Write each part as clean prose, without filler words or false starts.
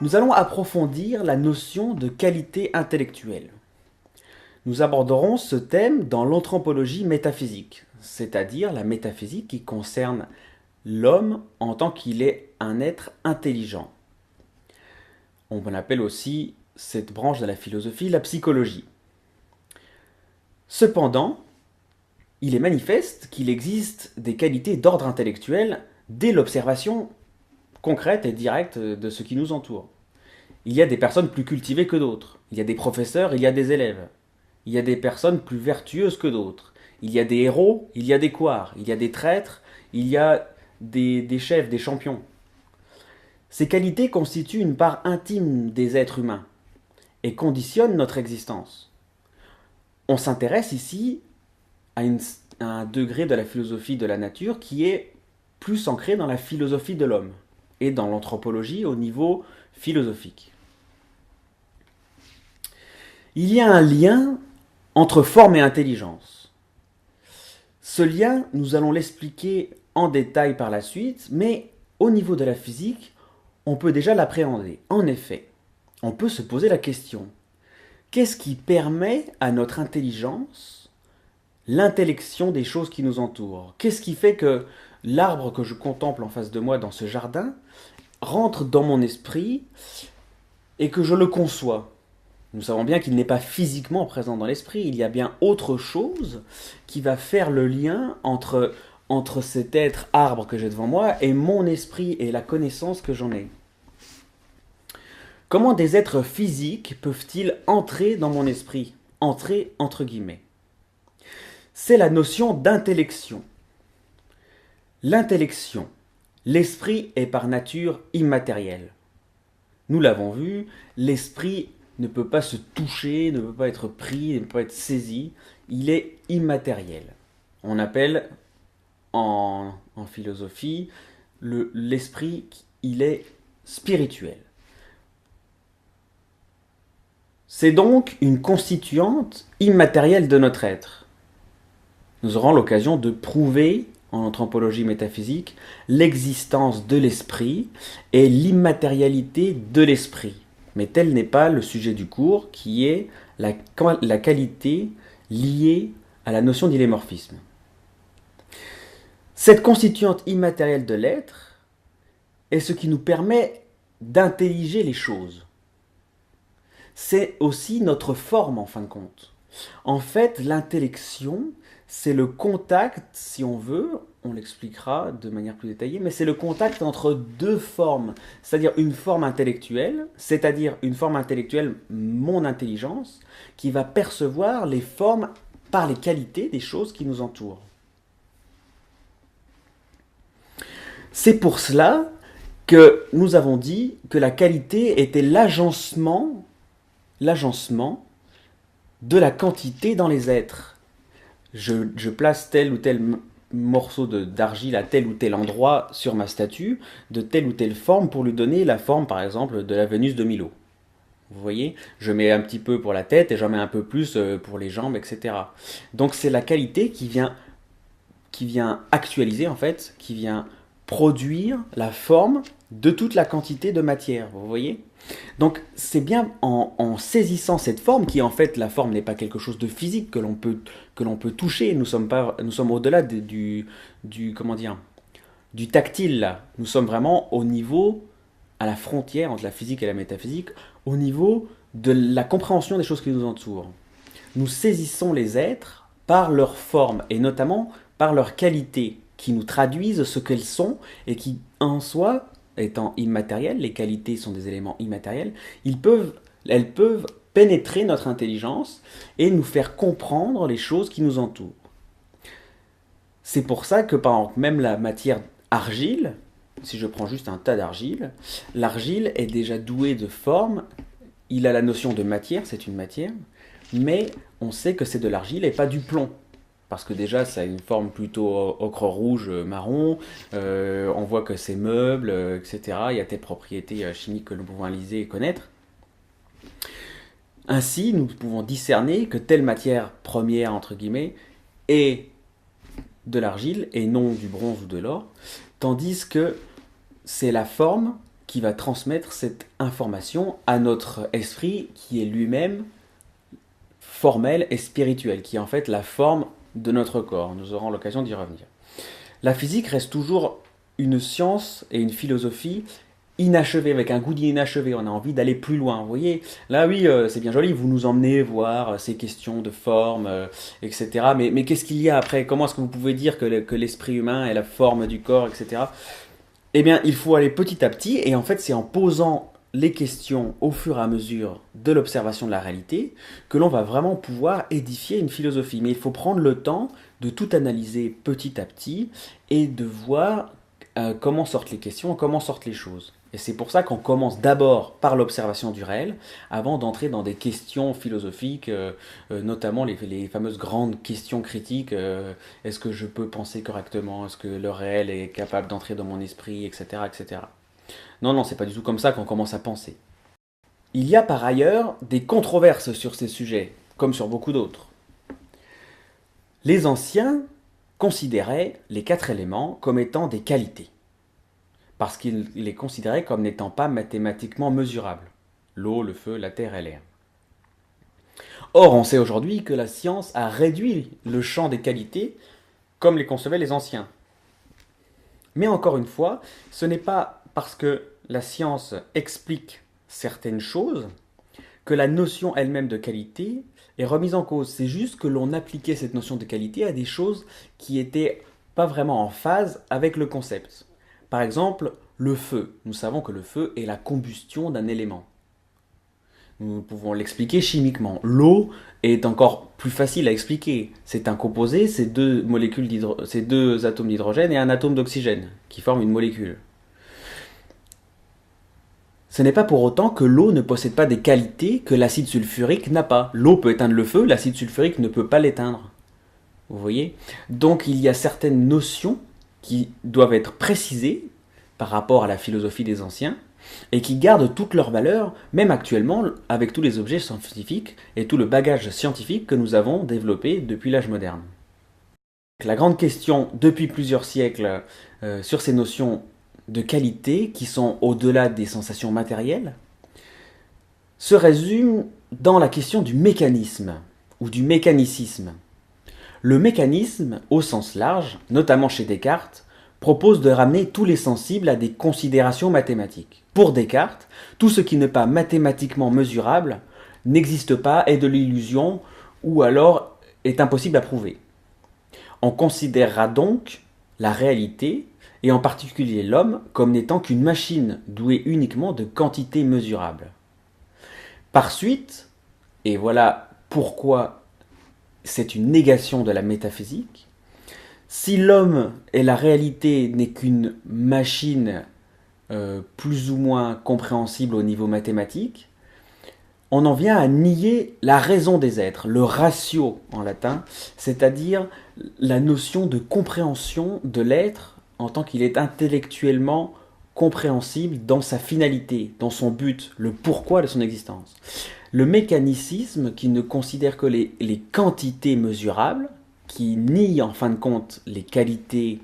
Nous allons approfondir la notion de qualité intellectuelle. Nous aborderons ce thème dans l'anthropologie métaphysique, c'est-à-dire la métaphysique qui concerne l'homme en tant qu'il est un être intelligent. On appelle aussi cette branche de la philosophie la psychologie. Cependant, il est manifeste qu'il existe des qualités d'ordre intellectuel dès l'observation concrète et directe de ce qui nous entoure. Il y a des personnes plus cultivées que d'autres. Il y a des professeurs, il y a des élèves. Il y a des personnes plus vertueuses que d'autres. Il y a des héros, il y a des couards. Il y a des traîtres, il y a des chefs, des champions. Ces qualités constituent une part intime des êtres humains et conditionnent notre existence. On s'intéresse ici à un degré de la philosophie de la nature qui est plus ancré dans la philosophie de l'homme et dans l'anthropologie au niveau philosophique. Il y a un lien entre forme et intelligence. Ce lien, nous allons l'expliquer en détail par la suite, mais au niveau de la physique, on peut déjà l'appréhender. En effet, on peut se poser la question, qu'est-ce qui permet à notre intelligence l'intellection des choses qui nous entourent? Qu'est-ce qui fait que l'arbre que je contemple en face de moi dans ce jardin rentre dans mon esprit et que je le conçois? Nous savons bien qu'il n'est pas physiquement présent dans l'esprit, il y a bien autre chose qui va faire le lien entre cet être arbre que j'ai devant moi et mon esprit et la connaissance que j'en ai. Comment des êtres physiques peuvent-ils entrer dans mon esprit? Entrer entre guillemets. C'est la notion d'intellection. L'intellection, l'esprit est par nature immatériel. Nous l'avons vu, l'esprit ne peut pas se toucher, ne peut pas être pris, ne peut pas être saisi, il est immatériel. On appelle en philosophie l'esprit, il est spirituel. C'est donc une constituante immatérielle de notre être. Nous aurons l'occasion de prouver en anthropologie métaphysique l'existence de l'esprit et l'immatérialité de l'esprit. Mais tel n'est pas le sujet du cours, qui est la qualité liée à la notion d'illémorphisme. Cette constituante immatérielle de l'être est ce qui nous permet d'intelliger les choses. C'est aussi notre forme en fin de compte. En fait, l'intellection, c'est le contact, si on veut, on l'expliquera de manière plus détaillée, mais c'est le contact entre deux formes, c'est-à-dire une forme intellectuelle, mon intelligence, qui va percevoir les formes par les qualités des choses qui nous entourent. C'est pour cela que nous avons dit que la qualité était l'agencement de la quantité dans les êtres. Je place tel ou tel morceau d'argile à tel ou tel endroit sur ma statue, de telle ou telle forme, pour lui donner la forme, par exemple, de la Vénus de Milo. Vous voyez, je mets un petit peu pour la tête et j'en mets un peu plus pour les jambes, etc. Donc c'est la qualité qui vient actualiser, en fait, qui vient produire la forme de toute la quantité de matière, vous voyez? Donc c'est bien en saisissant cette forme, qui en fait la forme n'est pas quelque chose de physique que l'on peut toucher, nous sommes au-delà du tactile là, nous sommes vraiment au niveau, à la frontière entre la physique et la métaphysique, au niveau de la compréhension des choses qui nous entourent. Nous saisissons les êtres par leur forme et notamment par leur qualité, qui nous traduisent ce qu'elles sont et qui en soi, étant immatérielles, les qualités sont des éléments immatériels, elles peuvent pénétrer notre intelligence et nous faire comprendre les choses qui nous entourent. C'est pour ça que par exemple même la matière argile, si je prends juste un tas d'argile, l'argile est déjà douée de forme, il a la notion de matière, c'est une matière, mais on sait que c'est de l'argile et pas du plomb. Parce que déjà, ça a une forme plutôt ocre rouge, marron, on voit que c'est meuble, etc. Il y a des propriétés chimiques que nous pouvons analyser et connaître. Ainsi, nous pouvons discerner que telle matière première, entre guillemets, est de l'argile et non du bronze ou de l'or, tandis que c'est la forme qui va transmettre cette information à notre esprit qui est lui-même formel et spirituel, qui est en fait la forme de notre corps. Nous aurons l'occasion d'y revenir. La physique reste toujours une science et une philosophie inachevée, avec un goût d'inachevé. On a envie d'aller plus loin. Vous voyez, là oui, c'est bien joli, vous nous emmenez voir ces questions de forme, etc. Mais qu'est-ce qu'il y a après? Comment est-ce que vous pouvez dire que l'esprit humain est la forme du corps, etc. Eh bien, il faut aller petit à petit, et en fait, c'est en posant les questions au fur et à mesure de l'observation de la réalité que l'on va vraiment pouvoir édifier une philosophie. Mais il faut prendre le temps de tout analyser petit à petit et de voir comment sortent les questions, comment sortent les choses. Et c'est pour ça qu'on commence d'abord par l'observation du réel, avant d'entrer dans des questions philosophiques, notamment les fameuses grandes questions critiques. Est-ce que je peux penser correctement? Est-ce que le réel est capable d'entrer dans mon esprit, etc., etc. Non, non, c'est pas du tout comme ça qu'on commence à penser. Il y a par ailleurs des controverses sur ces sujets, comme sur beaucoup d'autres. Les anciens considéraient les 4 éléments comme étant des qualités, parce qu'ils les considéraient comme n'étant pas mathématiquement mesurables. L'eau, le feu, la terre et l'air. Or, on sait aujourd'hui que la science a réduit le champ des qualités comme les concevaient les anciens. Mais encore une fois, ce n'est pas parce que la science explique certaines choses que la notion elle-même de qualité est remise en cause. C'est juste que l'on appliquait cette notion de qualité à des choses qui n'étaient pas vraiment en phase avec le concept. Par exemple, le feu. Nous savons que le feu est la combustion d'un élément. Nous pouvons l'expliquer chimiquement. L'eau est encore plus facile à expliquer. C'est un composé, c'est c'est 2 atomes d'hydrogène et un atome d'oxygène qui forment une molécule. Ce n'est pas pour autant que l'eau ne possède pas des qualités que l'acide sulfurique n'a pas. L'eau peut éteindre le feu, l'acide sulfurique ne peut pas l'éteindre. Vous voyez? Donc il y a certaines notions qui doivent être précisées par rapport à la philosophie des anciens et qui gardent toute leur valeur, même actuellement, avec tous les objets scientifiques et tout le bagage scientifique que nous avons développé depuis l'âge moderne. La grande question depuis plusieurs siècles sur ces notions de qualité qui sont au-delà des sensations matérielles se résume dans la question du mécanisme ou du mécanicisme. Le mécanisme, au sens large, notamment chez Descartes, propose de ramener tous les sensibles à des considérations mathématiques. Pour Descartes, tout ce qui n'est pas mathématiquement mesurable n'existe pas, est de l'illusion ou alors est impossible à prouver. On considérera donc la réalité, et en particulier l'homme, comme n'étant qu'une machine douée uniquement de quantités mesurables. Par suite, et voilà pourquoi c'est une négation de la métaphysique, si l'homme et la réalité n'est qu'une machine plus ou moins compréhensible au niveau mathématique, on en vient à nier la raison des êtres, le ratio en latin, c'est-à-dire la notion de compréhension de l'être en tant qu'il est intellectuellement compréhensible dans sa finalité, dans son but, le pourquoi de son existence. Le mécanicisme qui ne considère que les quantités mesurables, qui nie en fin de compte les qualités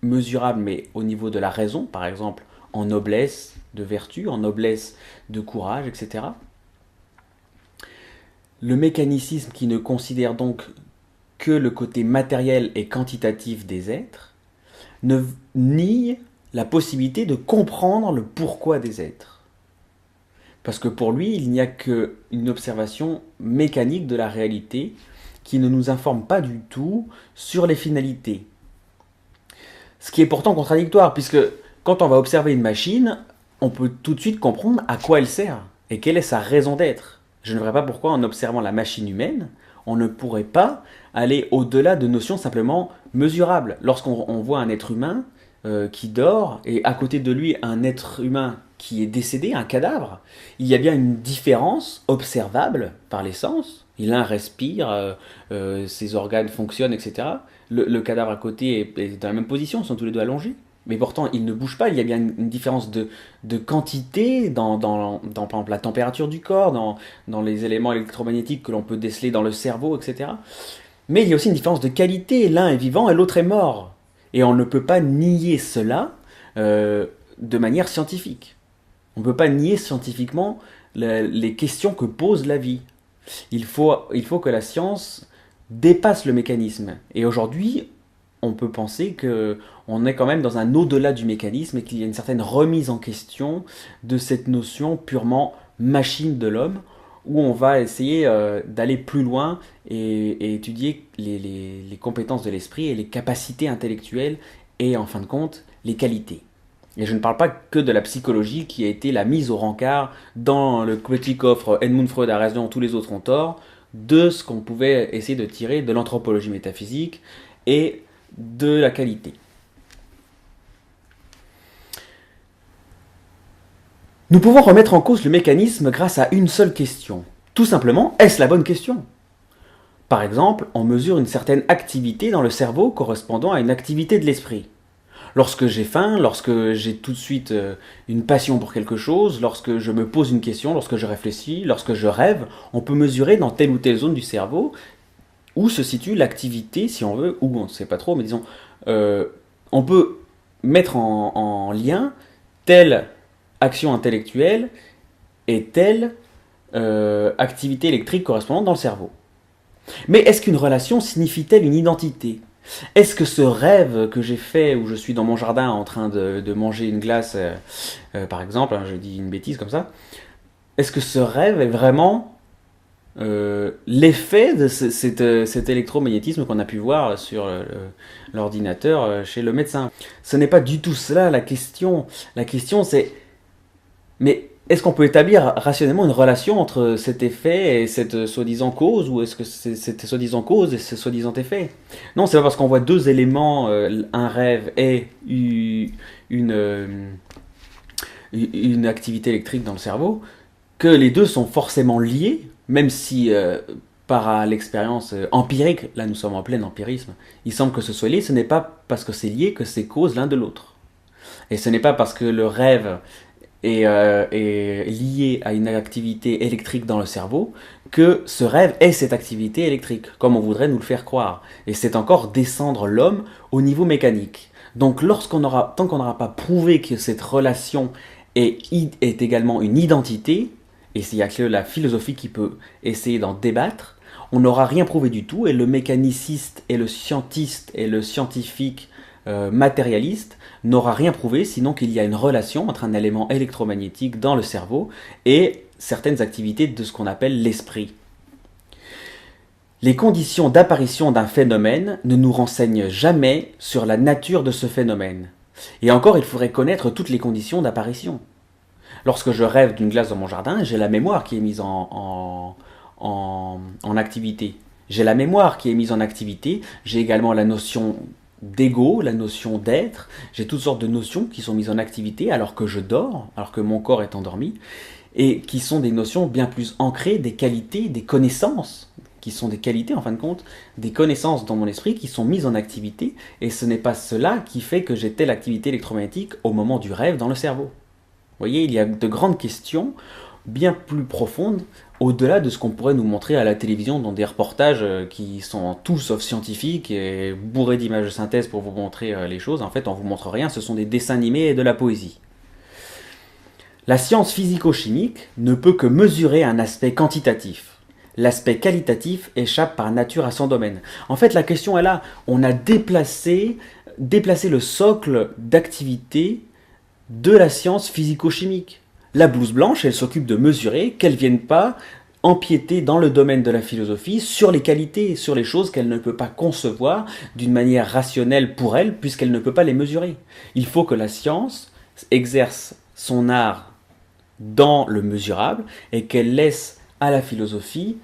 mesurables mais au niveau de la raison, par exemple en noblesse de vertu, en noblesse de courage, etc. Le mécanicisme qui ne considère donc que le côté matériel et quantitatif des êtres ne nie la possibilité de comprendre le pourquoi des êtres. Parce que pour lui, il n'y a qu'une observation mécanique de la réalité qui ne nous informe pas du tout sur les finalités. Ce qui est pourtant contradictoire, puisque quand on va observer une machine, on peut tout de suite comprendre à quoi elle sert et quelle est sa raison d'être. Je ne verrai pas pourquoi, en observant la machine humaine, on ne pourrait pas aller au-delà de notions simplement mesurables. Lorsqu'on voit un être humain qui dort et à côté de lui un être humain qui est décédé, un cadavre, il y a bien une différence observable par les sens. L'un respire, ses organes fonctionnent, etc. Le cadavre à côté est dans la même position, ils sont tous les deux allongés. Mais pourtant, il ne bouge pas, il y a bien une différence de quantité dans par exemple, la température du corps, dans les éléments électromagnétiques que l'on peut déceler dans le cerveau, etc. Mais il y a aussi une différence de qualité. L'un est vivant et l'autre est mort. Et on ne peut pas nier cela de manière scientifique. On ne peut pas nier scientifiquement les questions que pose la vie. Il faut que la science dépasse le mécanisme. Et aujourd'hui, on peut penser qu'on est quand même dans un au-delà du mécanisme et qu'il y a une certaine remise en question de cette notion purement machine de l'homme, où on va essayer d'aller plus loin et étudier les compétences de l'esprit et les capacités intellectuelles et en fin de compte les qualités. Et je ne parle pas que de la psychologie qui a été la mise au rencard dans le petit coffre Edmund Freud a raison, tous les autres ont tort, de ce qu'on pouvait essayer de tirer de l'anthropologie métaphysique et de la qualité. Nous pouvons remettre en cause le mécanisme grâce à une seule question. Tout simplement, est-ce la bonne question ? Par exemple, on mesure une certaine activité dans le cerveau correspondant à une activité de l'esprit. Lorsque j'ai faim, lorsque j'ai tout de suite une passion pour quelque chose, lorsque je me pose une question, lorsque je réfléchis, lorsque je rêve, on peut mesurer dans telle ou telle zone du cerveau où se situe l'activité, si on veut, ou on ne sait pas trop, mais disons, on peut mettre en lien telle action intellectuelle et telle activité électrique correspondante dans le cerveau. Mais est-ce qu'une relation signifie-t-elle une identité ? Est-ce que ce rêve que j'ai fait où je suis dans mon jardin en train de manger une glace, par exemple, hein, je dis une bêtise comme ça, est-ce que ce rêve est vraiment l'effet de cet électromagnétisme qu'on a pu voir sur l'ordinateur chez le médecin? Ce n'est pas du tout cela la question. La question c'est, mais est-ce qu'on peut établir rationnellement une relation entre cet effet et cette soi-disant cause, ou est-ce que c'est cette soi-disant cause et ce soi-disant effet? Non, c'est pas parce qu'on voit deux éléments, un rêve et une activité électrique dans le cerveau, que les deux sont forcément liés, même si par l'expérience empirique, là nous sommes en plein empirisme, il semble que ce soit lié. Ce n'est pas parce que c'est lié que c'est cause l'un de l'autre. Et ce n'est pas parce que le rêve est lié à une activité électrique dans le cerveau que ce rêve est cette activité électrique, comme on voudrait nous le faire croire. Et c'est encore descendre l'homme au niveau mécanique. Donc tant qu'on n'aura pas prouvé que cette relation est également une identité, et il n'y a que la philosophie qui peut essayer d'en débattre, on n'aura rien prouvé du tout, et le mécaniciste et le scientiste et le scientifique matérialiste n'aura rien prouvé, sinon qu'il y a une relation entre un élément électromagnétique dans le cerveau et certaines activités de ce qu'on appelle l'esprit. Les conditions d'apparition d'un phénomène ne nous renseignent jamais sur la nature de ce phénomène. Et encore, il faudrait connaître toutes les conditions d'apparition. Lorsque je rêve d'une glace dans mon jardin, j'ai la mémoire qui est mise en activité. J'ai la mémoire qui est mise en activité, j'ai également la notion d'ego, la notion d'être, j'ai toutes sortes de notions qui sont mises en activité alors que je dors, alors que mon corps est endormi, et qui sont des notions bien plus ancrées, des qualités, des connaissances, qui sont des qualités en fin de compte, des connaissances dans mon esprit qui sont mises en activité, et ce n'est pas cela qui fait que j'ai telle activité électromagnétique au moment du rêve dans le cerveau. Vous voyez, il y a de grandes questions bien plus profondes, au-delà de ce qu'on pourrait nous montrer à la télévision dans des reportages qui sont tout sauf scientifiques et bourrés d'images de synthèse pour vous montrer les choses. En fait, on ne vous montre rien, ce sont des dessins animés et de la poésie. La science physico-chimique ne peut que mesurer un aspect quantitatif. L'aspect qualitatif échappe par nature à son domaine. En fait, la question est là. On a déplacé le socle d'activité de la science physico-chimique. La blouse blanche, elle s'occupe de mesurer qu'elle ne vienne pas empiéter dans le domaine de la philosophie sur les qualités, sur les choses qu'elle ne peut pas concevoir d'une manière rationnelle pour elle, puisqu'elle ne peut pas les mesurer. Il faut que la science exerce son art dans le mesurable et qu'elle laisse à la philosophie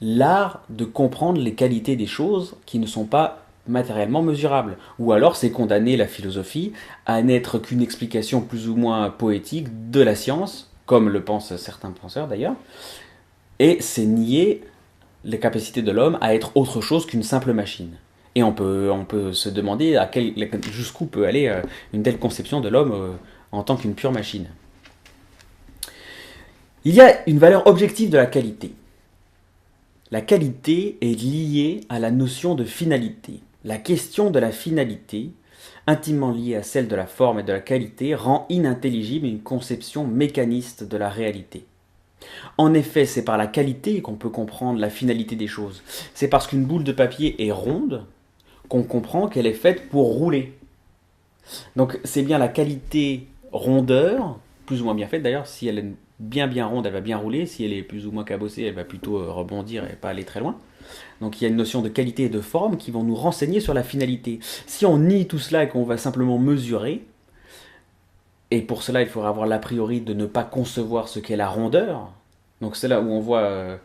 l'art de comprendre les qualités des choses qui ne sont pas matériellement mesurable. Ou alors c'est condamner la philosophie à n'être qu'une explication plus ou moins poétique de la science, comme le pensent certains penseurs d'ailleurs, et c'est nier les capacités de l'homme à être autre chose qu'une simple machine. Et on peut se demander jusqu'où peut aller une telle conception de l'homme en tant qu'une pure machine. Il y a une valeur objective de la qualité. La qualité est liée à la notion de finalité. La question de la finalité, intimement liée à celle de la forme et de la qualité, rend inintelligible une conception mécaniste de la réalité. En effet, c'est par la qualité qu'on peut comprendre la finalité des choses. C'est parce qu'une boule de papier est ronde qu'on comprend qu'elle est faite pour rouler. Donc c'est bien la qualité rondeur, plus ou moins bien faite d'ailleurs, si elle est bien ronde, elle va bien rouler, si elle est plus ou moins cabossée, elle va plutôt rebondir et pas aller très loin. Donc il y a une notion de qualité et de forme qui vont nous renseigner sur la finalité. Si on nie tout cela et qu'on va simplement mesurer, et pour cela il faudra avoir l'a priori de ne pas concevoir ce qu'est la rondeur, donc c'est là où on voit,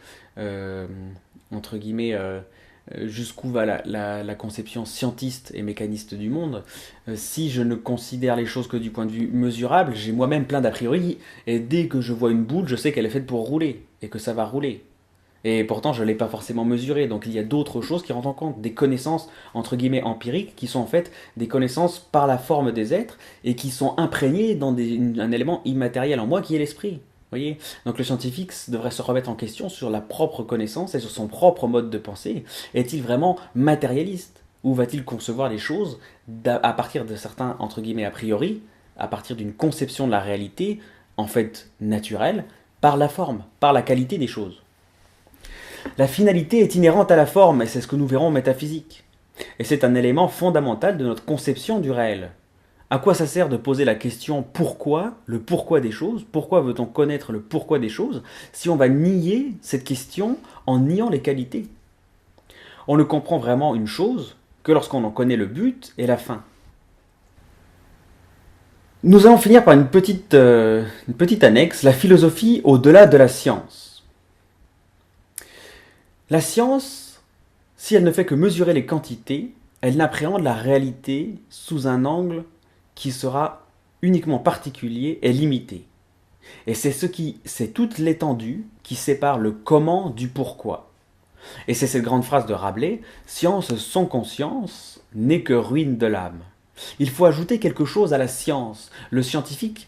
entre guillemets, jusqu'où va la conception scientiste et mécaniste du monde. Si je ne considère les choses que du point de vue mesurable, j'ai moi-même plein d'a priori, et dès que je vois une boule, je sais qu'elle est faite pour rouler, et que ça va rouler. Et pourtant, je ne l'ai pas forcément mesuré, donc il y a d'autres choses qui rentrent en compte, des connaissances, entre guillemets, empiriques, qui sont en fait des connaissances par la forme des êtres, et qui sont imprégnées dans un élément immatériel en moi qui est l'esprit. Voyez. Donc le scientifique devrait se remettre en question sur la propre connaissance et sur son propre mode de pensée. Est-il vraiment matérialiste? Ou va-t-il concevoir les choses à partir de certains, entre guillemets, a priori, à partir d'une conception de la réalité, en fait naturelle, par la forme, par la qualité des choses? La finalité est inhérente à la forme, et c'est ce que nous verrons en métaphysique. Et c'est un élément fondamental de notre conception du réel. À quoi ça sert de poser la question pourquoi, le pourquoi des choses? Pourquoi veut-on connaître le pourquoi des choses si on va nier cette question en niant les qualités? On ne comprend vraiment une chose que lorsqu'on en connaît le but et la fin. Nous allons finir par une petite annexe, la philosophie au-delà de la science. La science, si elle ne fait que mesurer les quantités, elle n'appréhende la réalité sous un angle qui sera uniquement particulier et limité. Et c'est toute l'étendue qui sépare le comment du pourquoi. Et c'est cette grande phrase de Rabelais, science sans conscience n'est que ruine de l'âme. Il faut ajouter quelque chose à la science. Le scientifique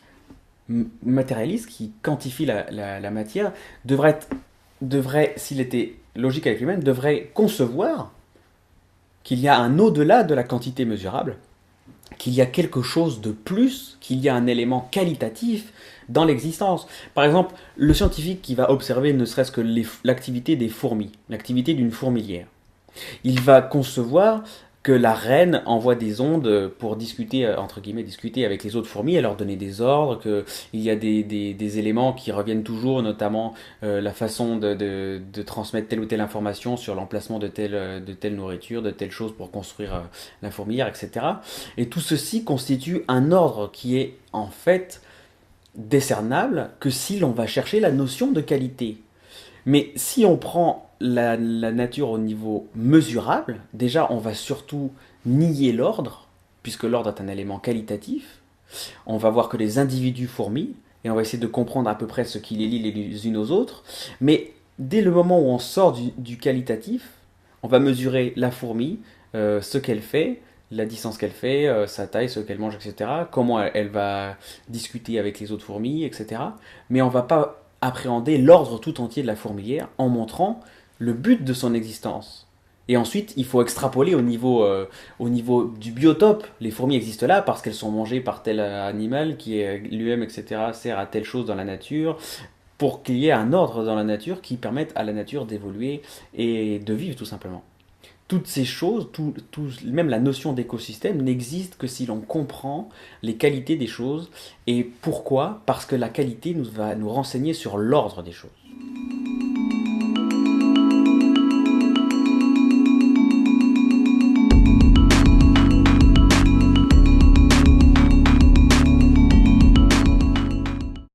matérialiste qui quantifie la matière devrait, s'il était logique avec lui-même, devrait concevoir qu'il y a un au-delà de la quantité mesurable, qu'il y a quelque chose de plus, qu'il y a un élément qualitatif dans l'existence. Par exemple, le scientifique qui va observer ne serait-ce que l'activité des fourmis, l'activité d'une fourmilière, il va concevoir que la reine envoie des ondes pour discuter, entre guillemets, discuter avec les autres fourmis, et leur donner des ordres, qu'il y a des éléments qui reviennent toujours, notamment la façon de transmettre telle ou telle information sur l'emplacement de telle nourriture, de telle chose pour construire la fourmilière, etc. Et tout ceci constitue un ordre qui est en fait décernable que si l'on va chercher la notion de qualité. Mais si on prend la nature au niveau mesurable, déjà on va surtout nier l'ordre, puisque l'ordre est un élément qualitatif. On va voir que les individus fourmillent, et on va essayer de comprendre à peu près ce qui les lie les unes aux autres. Mais dès le moment où on sort du qualitatif, on va mesurer la fourmi, ce qu'elle fait, la distance qu'elle fait, sa taille, ce qu'elle mange, etc. Comment elle va discuter avec les autres fourmis, etc. Mais on ne va pas appréhender l'ordre tout entier de la fourmilière en montrant le but de son existence. Et ensuite, il faut extrapoler au niveau du biotope. Les fourmis existent là parce qu'elles sont mangées par tel animal qui est lui-même, etc., sert à telle chose dans la nature, pour qu'il y ait un ordre dans la nature qui permette à la nature d'évoluer et de vivre tout simplement. Toutes ces choses, même la notion d'écosystème n'existe que si l'on comprend les qualités des choses. Et pourquoi? Parce que la qualité va nous renseigner sur l'ordre des choses.